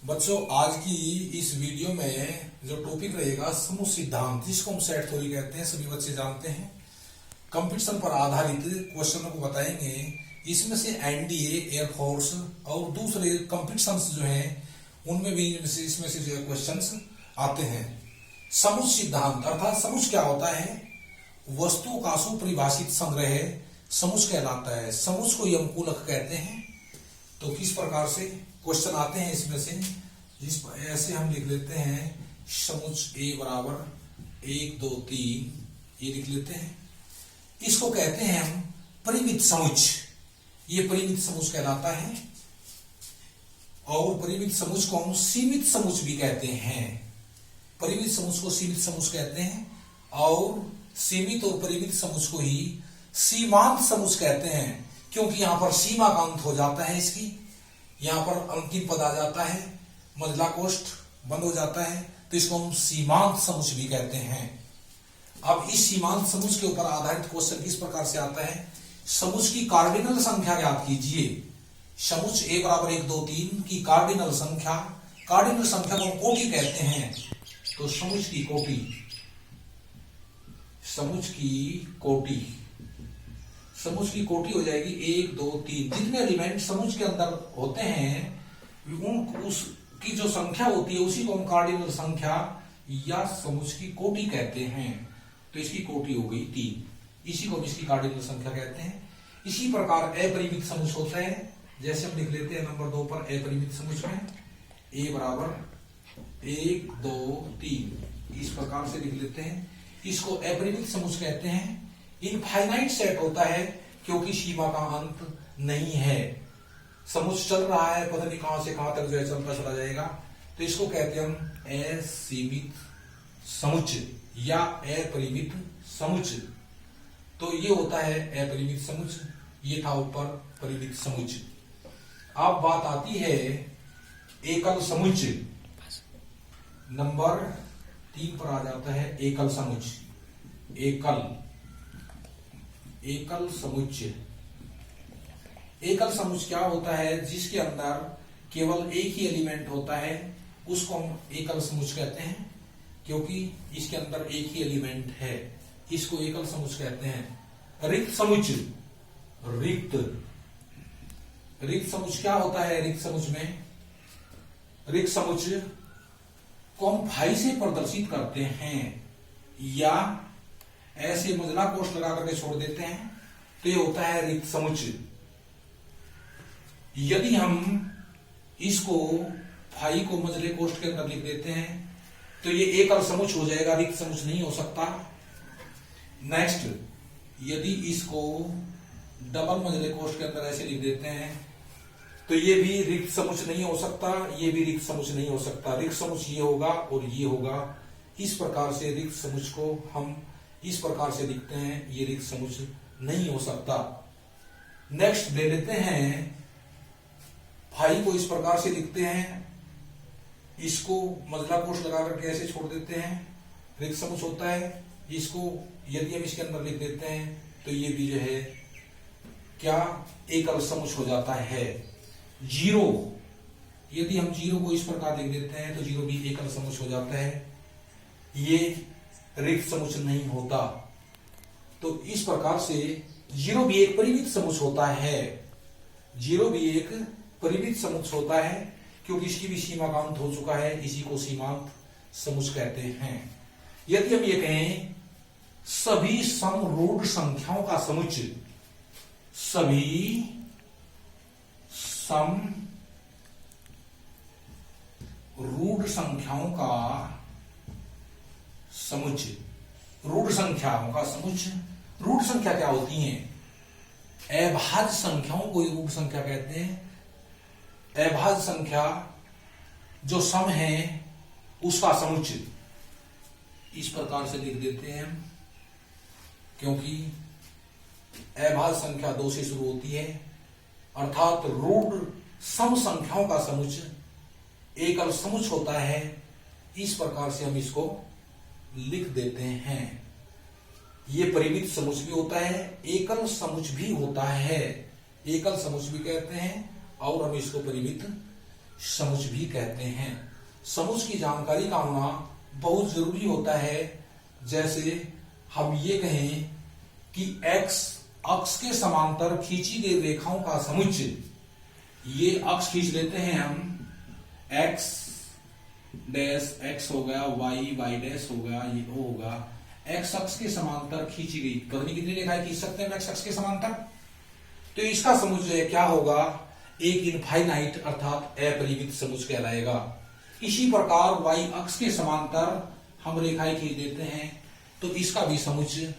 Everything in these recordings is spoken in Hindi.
बच्चों, आज की इस वीडियो में जो टॉपिक रहेगा समूह सिद्धांत, जिसको हम सेट थ्योरी कहते हैं, सभी बच्चे जानते हैं। कंपटीशन पर आधारित क्वेश्चनों को बताएंगे। इसमें से एनडीए, एयरफोर्स और दूसरे कंपटीशन जो हैं उनमें भी इसमें से जो क्वेश्चन आते हैं। समूह सिद्धांत अर्थात समूह क्या होता है? वस्तुओं का सुपरिभाषित संग्रह समूह कहलाता है। समूह को यमकूलक कहते हैं। तो किस प्रकार से क्वेश्चन आते हैं इसमें से, जिस ऐसे हम लिख लेते हैं समूह ए बराबर 1 2 3, ये लिख लेते हैं। इसको कहते हैं हम परिमित समूह। ये परिमित समूह कहलाता है। और परिमित समूह को हम सीमित समूह भी कहते हैं। परिमित समूह को सीमित समूह कहते हैं और सीमित और परिमित समूह को ही सीमांत समूह कहते हैं, क्योंकि यहां पर सीमा का अंत हो जाता है। इसकी यहां पर अंतिम पद आ जाता है, मझला कोष्ठ बंद हो जाता है, तो इसको हम सीमांत समूह भी कहते हैं। अब इस सीमांत समूह के ऊपर आधारित क्वेश्चन किस प्रकार से आता है? समूह की कार्डिनल संख्या ज्ञात कीजिए। समूह ए बराबर 1 2 3 की कार्डिनल संख्या, कार्डिनल संख्या को हम कोटि कहते हैं। तो समूह की कोटि, समूह की कोटि, समूह की कोटि हो जाएगी 1 2 3। जितने एलिमेंट समूह के अंदर होते हैं उसकी जो संख्या होती है उसी को हम कार्डिनल संख्या या समूह की कोटि कहते हैं। तो इसकी कोटि हो गई 3, इसी को हम इसकी कार्डिनल संख्या कहते हैं। इसी प्रकार अपरिमित समूह होता है। जैसे हम लिख लेते हैं नंबर 2 पर अपरिमित समूह में ए बराबर 1 2 3, इस प्रकार से लिख लेते हैं। इसको अपरिमित समूह कहते हैं। इनफाइनाइट सेट होता है क्योंकि सीमा का अंत नहीं है। समूह चल रहा है, पता नहीं कहां से कहां तक जो है चलता चला जाएगा। तो इसको कहते हैं हम असीमित समूह या अपरिमित समूह। तो ये होता है अपरिमित समूह, ये था ऊपर परिमित समूह। अब बात आती है एकल समूह। नंबर 3 पर आ जाता है एकल समूह। एकल समूह। एकल समूह क्या होता है? जिसके अंदर केवल एक ही एलिमेंट होता है, उसको हम एकल समूह कहते हैं। क्योंकि इसके अंदर एक ही एलिमेंट है, इसको एकल समूह कहते हैं। रिक्त समूह, रिक्त समूह क्या होता है? रिक्त समूह में, रिक्त समूह को हम फाई से प्रदर्शित करते हैं या ऐसे मझला कोष्ठ लगा करके छोड़ देते हैं, तो ये होता है रिक्त समूह। यदि हम इसको फाई को मझले कोष्ठ के अंदर लिख देते हैं तो ये एकल समूह हो जाएगा, रिक्त समूह नहीं हो सकता। नेक्स्ट, यदि इसको डबल मझले कोष्ठ के अंदर ऐसे लिख देते हैं तो ये भी रिक्त समूह नहीं हो सकता, ये भी रिक्त समूह नहीं हो सकता। रिक्त समूह ये होगा और ये होगा। इस प्रकार से रिक्त समूह को हम इस प्रकार से लिखते हैं, ये रिक्त समूह नहीं हो सकता। नेक्स्ट ले लेते हैं फाई को, इस प्रकार से लिखते हैं, इसको मझला कोष्ठ लगा करके ऐसे छोड़ देते हैं, रिक्त समूह होता है। इसको यदि हम इसके अंदर लिख देते हैं तो ये भी जो है क्या एकल समूह हो जाता है। जीरो, यदि हम जीरो को इस प्रकार लिख देते हैं तो जीरो भी एकल समूह हो जाता है, ये रिक्त समूह नहीं होता। तो इस प्रकार से जीरो भी एक परिमित समूह होता है। जीरो भी एक परिमित समूह होता है क्योंकि इसकी भी सीमा का अंत हो चुका है, इसी को सीमांत समूह कहते हैं। यदि हम ये कहें सभी समरूढ़ संख्याओं का समूह, सभी समरूढ़ संख्याओं का समूह, रूढ़ संख्याओं का समूह। रूढ़ संख्या क्या होती है? अभाज्य संख्याओं को रूढ़ संख्या कहते हैं। अभाज्य संख्या जो सम है उसका समूह, इस प्रकार से लिख देते हैं हम, क्योंकि अभाज्य संख्या 2 से शुरू होती है। अर्थात रूढ़ सम संख्याओं का समूह एकल समूह होता है। इस प्रकार से हम इसको लिख देते हैं। ये परिमित समूह भी होता है, एकल समूह भी होता है। एकल समूह भी कहते हैं और हम इसको परिमित समुच भी कहते हैं। समुच की जानकारी का होना बहुत जरूरी होता है। जैसे हम ये कहें कि x अक्ष के समांतर खींची गई रेखाओं का समुच्चय, ये अक्ष खींच लेते हैं हम, x डैश x हो गया, y डैश हो गया, ये o होगा। x अक्ष के समांतर खींची गई कितनी रेखाएं खींच सकते हैं x अक्ष के समांतर? तो इसका समुच्चय क्या होगा? एक इनफाइनाइट अर्थात अपरिमित समुच्चय कहलाएगा। इसी प्रकार y अक्ष के समांतर हम रेखाएं खींच देते हैं तो इसका भी समुच्चय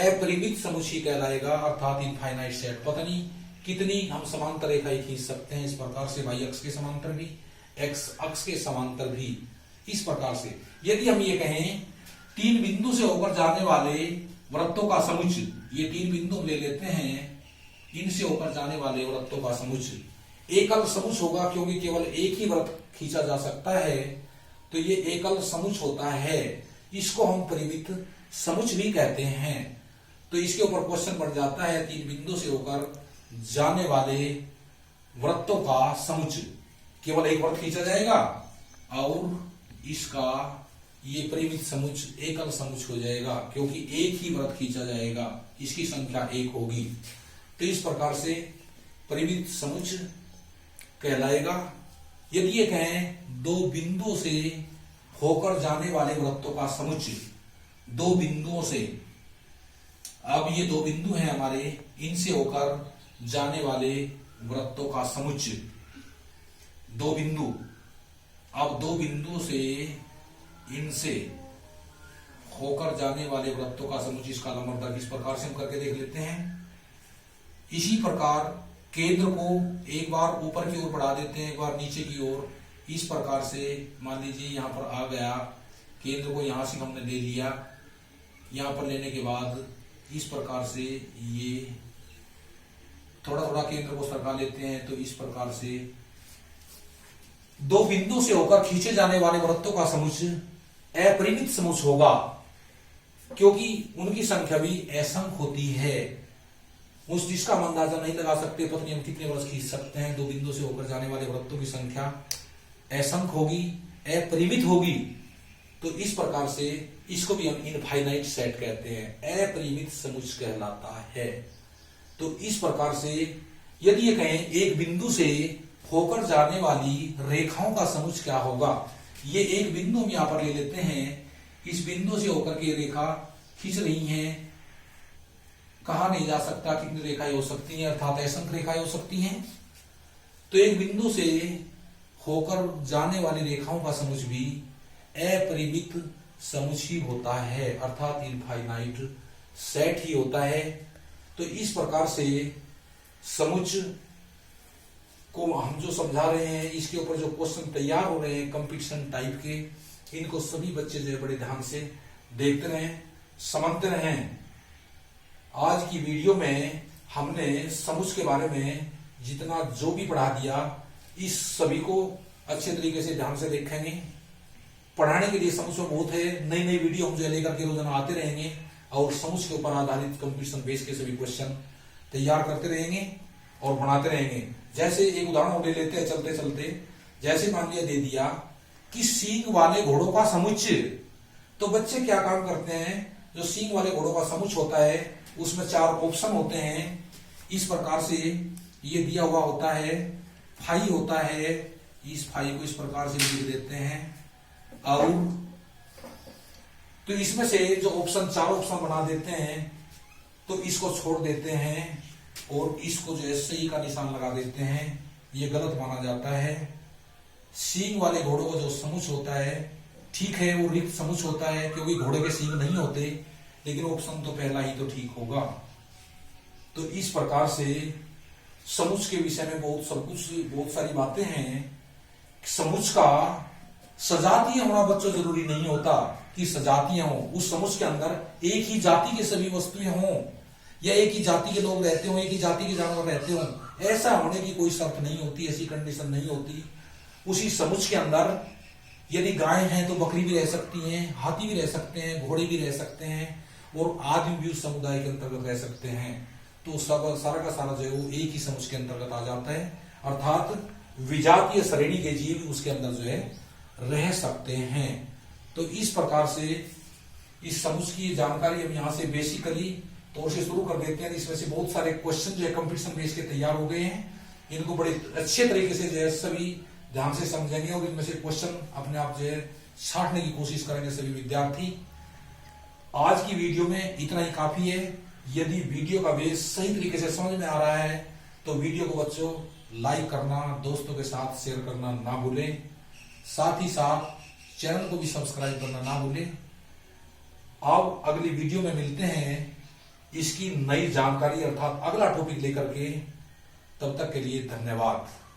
अपरिमित समुच्चय कहलाएगा अर्थात इनफाइनाइट सेट। पता नहीं कितनी हम समांतर रेखाएं खींच सकते हैं इस प्रकार से, y अक्ष के समांतर भी, x अक्ष के समांतर भी। इस प्रकार से यदि हम ये कहें तीन बिंदु से होकर जाने वाले वृत्तों का समुच्चय, ये तीन बिंदु ले लेते हैं, इनसे होकर जाने वाले वृत्तों का समुच्चय एकल समुच्चय होगा, क्योंकि केवल एक ही वृत्त खींचा जा सकता है तो ये एकल समुच्चय होता है। इसको हम परिमित समुच्चय भी कहते हैं। तो इसके ऊपर क्वेश्चन बढ़ जाता है, तीन बिंदु से होकर जाने वाले वृत्तों का समुच्चय, केवल एक वृत्त खींचा जाएगा और इसका ये परिमित समुच्चय एकल समुच्चय हो जाएगा, क्योंकि एक ही वृत्त खींचा जाएगा, इसकी संख्या एक होगी। तो इस प्रकार से परिमित समुच्चय कहलाएगा। यदि ये कहें दो बिंदुओं से होकर जाने वाले वृत्तों का समुच्चय, दो बिंदुओं से, अब ये दो बिंदु हैं हमारे, इनसे होकर जाने वाले वृत्तों का समुच्चय, दो बिंदु, अब दो बिंदुओं से इनसे होकर जाने वाले वृत्तों का समुच्चय, इसका नंबर इस प्रकार से हम करके देख लेते हैं। इसी प्रकार केंद्र को एक बार ऊपर की ओर बढ़ा देते हैं, एक बार नीचे की ओर। इस प्रकार से मान लीजिए यहां पर आ गया, केंद्र को यहां से हमने ले लिया, यहां पर लेने के बाद इस प्रकार से ये थोड़ा थोड़ा केंद्र को सरका लेते हैं। तो इस प्रकार से दो बिंदु से होकर खींचे जाने वाले वृत्तों का समुच्चय अपरिमित समुच्चय होगा, क्योंकि उनकी संख्या भी असंख्य होती है। उस जिसका हम अंदाजा नहीं लगा सकते, पता नहीं हम कितने वृत्त खींच सकते हैं। दो बिंदु से होकर जाने वाले वृत्तों की संख्या असंख्य होगी, अपरिमित होगी। तो इस प्रकार से इसको भी हम इनफाइनाइट सेट कहते हैं, अपरिमित समुच्चय कहलाता है। तो इस प्रकार से यदि ये कहें एक बिंदु से होकर जाने वाली रेखाओं का समुच्चय क्या होगा, ये एक बिंदु हम यहां पर ले लेते हैं, इस बिंदु से होकर के रेखा खींच रही हैं, कहा नहीं जा सकता कितनी रेखाएं हो सकती हैं, अर्थात असंख्य रेखाएं हो सकती हैं। तो एक बिंदु से होकर जाने वाली रेखाओं का समुच्चय भी अपरिमित समुच्चय होता है, अर्थात इनफाइनाइट सेट ही होता है। तो इस प्रकार से समुच्चय को हम जो समझा रहे हैं, इसके ऊपर जो क्वेश्चन तैयार हो रहे हैं कंपटीशन टाइप के, इनको सभी बच्चे जो है बड़े ध्यान से देखते रहें, समझते रहें। आज की वीडियो में हमने समुच्चय के बारे में जितना जो भी पढ़ा दिया, इस सभी को अच्छे तरीके से ध्यान से देखेंगे। पढ़ाने के लिए समुच्चय बहुत है, नई नई वीडियो हम जो लेकर के रोजाना आते रहेंगे और समुच्चय के ऊपर आधारित कंपटीशन बेस के सभी क्वेश्चन तैयार करते रहेंगे और बनाते रहेंगे। जैसे एक उदाहरण ले लेते हैं चलते चलते, जैसे मान लिया दे दिया कि सींग वाले घोड़ों का समुच्चय, तो बच्चे क्या काम करते हैं, जो सींग वाले घोड़ों का समुच्चय होता है उसमें चार ऑप्शन होते हैं। इस प्रकार से ये दिया हुआ होता है, फाई होता है, इस फाई को इस प्रकार से लिख देते हैं और तो इसमें से जो ऑप्शन, चार ऑप्शन बना देते हैं, तो इसको छोड़ देते हैं और इसको जो है सही का निशान लगा देते हैं, ये गलत माना जाता है। सींग वाले घोड़ों का जो समुच्चय होता है, ठीक है वो रिक्त समुच्चय होता है, क्योंकि घोड़े के सींग नहीं होते, लेकिन ऑप्शन तो पहला ही तो ठीक होगा। तो इस प्रकार से समुच्चय के विषय में बहुत सारी बातें हैं। समुच्चय का सजातीय होना बच्चों जरूरी नहीं होता कि सजातीय हो, उस समुच्चय के अंदर एक ही जाति के सभी वस्तुएं हों या एक ही जाति के लोग रहते हो, एक ही जाति के जानवर रहते हो, ऐसा होने की कोई शर्त नहीं होती, ऐसी कंडीशन नहीं होती। उसी समुच्चय के अंदर यदि गाय हैं तो बकरी भी रह सकती हैं, हाथी भी रह सकते हैं, घोड़े भी रह सकते हैं और आदमी भी उस समुदाय के अंतर्गत रह सकते हैं। तो सब सारा का सारा जो है वो एक ही समुच्चय के अंतर्गत आ जाता है, अर्थात विजातीय श्रेणी के जीव उसके अंदर जो है रह सकते हैं। तो इस प्रकार से इस समूह की जानकारी हम यहां से बेसिकली तौर से शुरू कर देते हैं। इसमें से बहुत सारे क्वेश्चन जो है कंपटीशन बेस के तैयार हो गए हैं। इनको बड़े अच्छे तरीके से जो है सभी ध्यान से समझेंगे और इनमें से क्वेश्चन अपने आप जो है छांटने की कोशिश करेंगे सभी विद्यार्थी। आज की वीडियो में इतना ही काफी है। यदि वीडियो का बेस सही तरीके से समझ में आ रहा है तो वीडियो को बच्चों लाइक करना, दोस्तों के साथ शेयर करना ना भूलें। साथ ही साथ चैनल को भी सब्सक्राइब करना ना भूलें। अब अगली वीडियो में मिलते हैं इसकी नई जानकारी अर्थात अगला टॉपिक लेकर के। तब तक के लिए धन्यवाद।